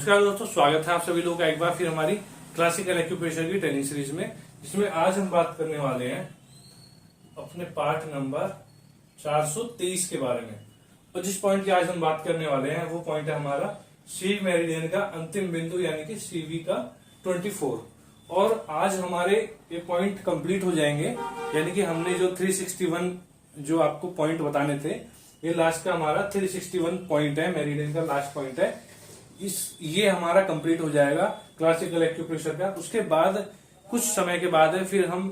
नमस्कार दोस्तों, स्वागत है आप सभी लोगों का एक बार फिर हमारी क्लासिकल एक्यूप्रेशर की ट्रेनिंग सीरीज में, जिसमें आज हम बात करने वाले हैं अपने पार्ट नंबर 423 के बारे में। और जिस पॉइंट की आज हम बात करने वाले हैं वो पॉइंट है हमारा सीवी मेरिडियन का अंतिम बिंदु यानी कि सीवी का 24। और आज हमारे ये पॉइंट कंप्लीट हो जाएंगे, यानी कि हमने जो 361 जो आपको पॉइंट बताने थे, ये लास्ट का हमारा 361 पॉइंट है, मेरिडियन का लास्ट पॉइंट है। ये हमारा कंप्लीट हो जाएगा क्लासिकल एक्यूप्रेशर का। उसके बाद कुछ समय के बाद है फिर हम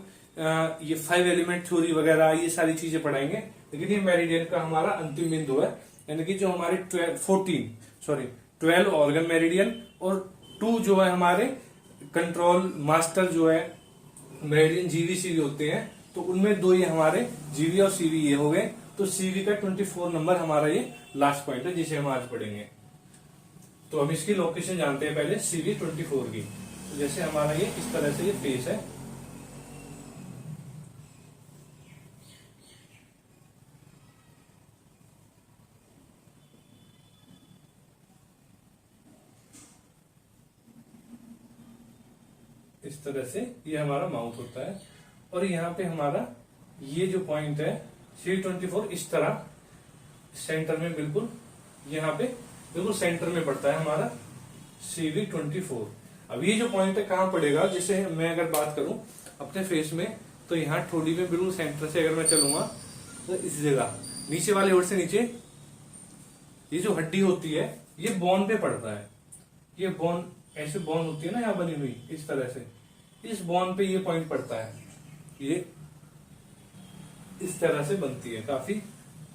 ये 5 एलिमेंट थ्योरी वगैरह ये सारी चीजें पढ़ाएंगे। लेकिन ये मेरिडियन का हमारा अंतिम बिंदु है, यानी कि जो हमारे 12 ऑर्गन मेरिडियन और 2 जो है हमारे कंट्रोल मास्टर जो है मेरिडियन जीवी सीवी होते हैं, तो उनमें 2 ये हमारे जीवी और सीवी ये हो गए। तो सीवी का 24 नंबर हमारा ये लास्ट पॉइंट है जिसे हम आज पढ़ेंगे। तो हम इसकी लोकेशन जानते हैं पहले सीवी 24 की। तो जैसे हमारा ये इस तरह से ये फेस है, इस तरह से ये हमारा माउथ होता है। और यहाँ पे हमारा ये जो पॉइंट है सीवी 24 इस तरह सेंटर में बिल्कुल यहाँ पे बिल्कुल सेंटर में पड़ता है हमारा सीवी 24। अब ये जो पॉइंट है कहाँ पड़ेगा, जैसे मैं अगर बात करूं अपने फेस में, तो यहाँ ठोड़ी में बिल्कुल सेंटर से अगर मैं चलूंगा तो इस जगह नीचे वाले ओर से नीचे ये जो हड्डी होती है ये बोन पे पड़ता है। ये बोन ऐसे बोन होती है ना यहाँ बनी हुई, इस तरह से इस बोन पे ये पॉइंट पड़ता है। ये इस तरह से बनती है, काफी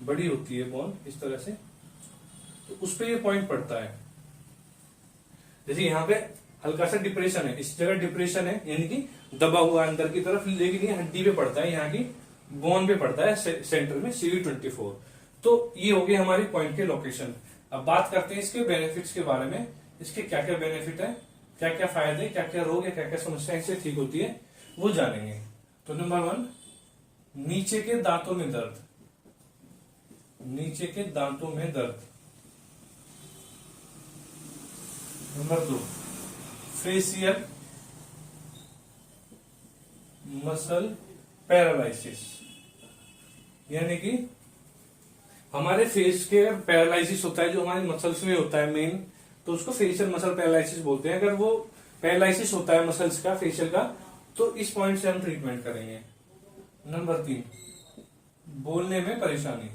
बड़ी होती है बोन इस तरह से, तो उस पे ये पॉइंट पड़ता है। जैसे यहाँ पे हल्का सा डिप्रेशन है, इस जगह डिप्रेशन है यानी कि दबा हुआ अंदर की तरफ, लेकिन ये हड्डी पे पड़ता है, यहाँ की बोन पे पड़ता है सेंटर में सीवी 24। तो ये हो गई हमारी पॉइंट के लोकेशन। अब बात करते हैं इसके बेनिफिट्स के बारे में। इसके क्या क्या बेनिफिट है, क्या क्या फायदे, क्या क्या रोग है, क्या क्या समस्या इससे ठीक होती है, वो जानेंगे। तो नंबर 1, नीचे के दांतों में दर्द। नीचे के दांतों में दर्द। नंबर 2, फेशियल मसल पैरालाइसिस, यानी कि हमारे फेस के अगर पैरालाइसिस होता है जो हमारे मसल्स में होता है मेन, तो उसको फेशियल मसल पैरालाइसिस बोलते हैं। अगर वो पैरालाइसिस होता है मसल्स का, फेशियल का, तो इस पॉइंट से हम ट्रीटमेंट करेंगे। नंबर 3, बोलने में परेशानी।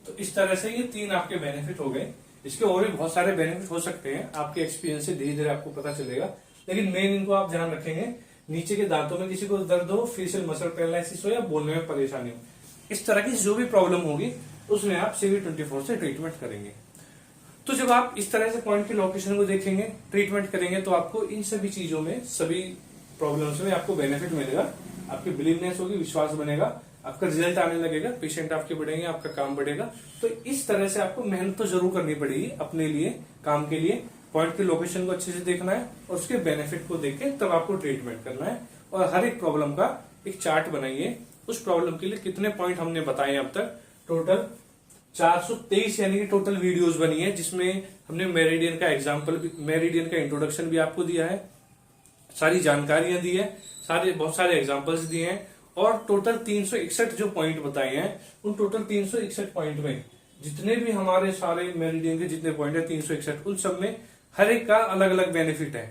तो इस तरह से ये 3 आपके बेनिफिट हो गए। इसके और भी बहुत सारे बेनिफिट हो सकते हैं, आपके एक्सपीरियंस से धीरे धीरे आपको पता चलेगा, लेकिन मेन इनको आप ध्यान रखेंगे। नीचे के दांतों में किसी को दर्द हो, फेशियल मसल पैरालिसिस हो या बोलने में परेशानी हो, इस तरह की जो भी प्रॉब्लम होगी उसमें आप सीवी 24 से ट्रीटमेंट करेंगे। तो जब आप इस तरह से पॉइंट की लोकेशन को देखेंगे, ट्रीटमेंट करेंगे, तो आपको इन सभी चीजों में, सभी प्रॉब्लम्स में आपको बेनिफिट मिलेगा। आपकी बिलीवनेस होगी, विश्वास बनेगा, आपका रिजल्ट आने लगेगा, पेशेंट आपके बढ़ेंगे, आपका काम बढ़ेगा। तो इस तरह से आपको मेहनत तो जरूर करनी पड़ेगी अपने लिए, काम के लिए। पॉइंट की लोकेशन को अच्छे से देखना है और उसके बेनिफिट को देख के तब आपको ट्रीटमेंट करना है। और हर एक प्रॉब्लम का एक चार्ट बनाइए। उस प्रॉब्लम के लिए कितने पॉइंट हमने बताए अब तक, टोटल 423 यानी कि टोटल वीडियोस बनी है, जिसमें हमने मेरिडियन का एग्जाम्पल, मेरिडियन का इंट्रोडक्शन भी आपको दिया है, सारी जानकारियां दी है, बहुत सारे एग्जाम्पल्स दिए हैं, और टोटल 361 जो पॉइंट बताए हैं, उन टोटल 361 पॉइंट में जितने भी हमारे सारे मेरिडियन के जितने पॉइंट है 361, उन सब में हर एक का अलग अलग बेनिफिट है।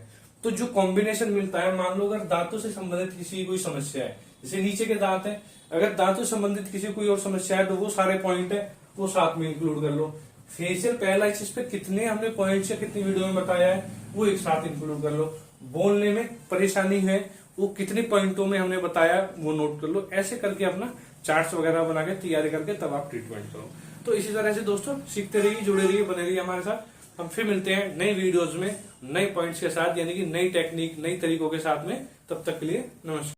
तो जो कॉम्बिनेशन मिलता है, मान लो अगर दांतों से संबंधित किसी की कोई समस्या है, जैसे नीचे के दांत है, अगर दांतों से संबंधित किसी कोई और समस्या है तो वो सारे पॉइंट है वो साथ में इंक्लूड कर लो। फेशियल पैरालाइसिस पे कितने हमने पॉइंट्स या कितनी वीडियो में बताया है वो एक साथ इंक्लूड कर लो। बोलने में परेशानी है वो कितने पॉइंटों में हमने बताया वो नोट कर लो। ऐसे करके अपना चार्ट्स वगैरह बना के तैयारी करके तब आप ट्रीटमेंट करो। तो इसी तरह से दोस्तों सीखते रहिए, जुड़े रहिए, बने रहिए हमारे साथ। हम फिर मिलते हैं नई वीडियोज में नए पॉइंट्स के साथ, यानी कि नई टेक्निक, नई तरीकों के साथ में। तब तक के लिए नमस्कार।